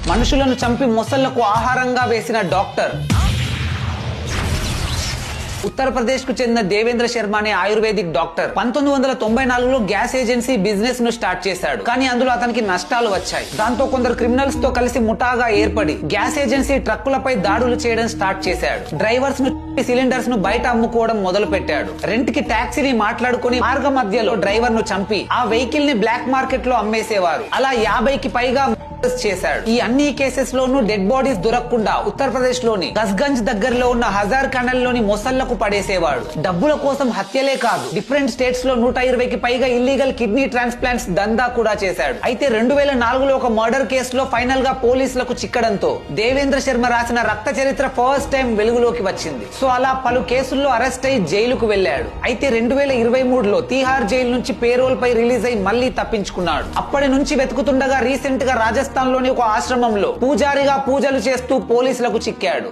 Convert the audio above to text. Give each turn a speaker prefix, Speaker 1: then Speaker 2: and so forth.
Speaker 1: మనుషులను చంపి మొసళ్లకు ఆహారంగా వేసిన డాక్టర్. ఉత్తరప్రదేశ్ కు చెందిన దేవేంద్ర శర్మ అనే ఆయుర్వేదిక్ డాక్టర్ 1994లో గ్యాస్ ఏజెన్సీ బిజినెస్ ను స్టార్ట్ చేశాడు. కానీ అందులో అతనికి నష్టాలు వచ్చాయి. దాంతో కొందరు క్రిమినల్స్ తో కలిసి ముఠాగా ఏర్పడి గ్యాస్ ఏజెన్సీ ట్రక్కులపై దాడులు చేయడం స్టార్ట్ చేశాడు. డ్రైవర్స్ ను సిలిండర్స్ ను బయట అమ్ముకోవడం మొదలు పెట్టాడు. రెంట్ కి టాక్సీని మాట్లాడుకుని మార్గ మధ్యలో డ్రైవర్ ను చంపి ఆ వెహికల్ ని బ్లాక్ మార్కెట్ లో అమ్మేసేవారు. అలా 50కి పైగా చేశాడు. ఈ అన్ని కేసెస్ లోనూ డెడ్ బాడీస్ దొరకకుండా ఉత్తరప్రదేశ్ లోని గస్గంజ్ దగ్గరలో ఉన్న హజార్ కనల్ లోని మొసళ్లకు పడేసేవాడు. డబ్బుల కోసం హత్యలే కాదు, డిఫరెంట్ స్టేట్స్ లో 120కి పైగా ఇల్లీగల్ కిడ్నీ ట్రాన్స్ప్లాంట్స్ దందా కూడా చేశాడు. అయితే 2004లో ఒక మర్డర్ కేసులో ఫైనల్ గా పోలీసులకు చిక్కడంతో దేవేంద్ర శర్మ రాసిన రక్త చరిత్ర ఫస్ట్ టైం వెలుగులోకి వచ్చింది. సో అలా పలు కేసుల్లో అరెస్ట్ అయి జైలుకు వెళ్లాడు. అయితే 2023లో తీహార్ జైలు నుంచి పేరోల్ పై రిలీజ్ అయి మళ్లీ తప్పించుకున్నాడు. అప్పటి నుంచి వెతుకుతుండగా రీసెంట్ గా రాజస్థాన్ లోని ఒక ఆశ్రమంలో పూజారిగా పూజలు చేస్తూ పోలీసులకు చిక్కాడు.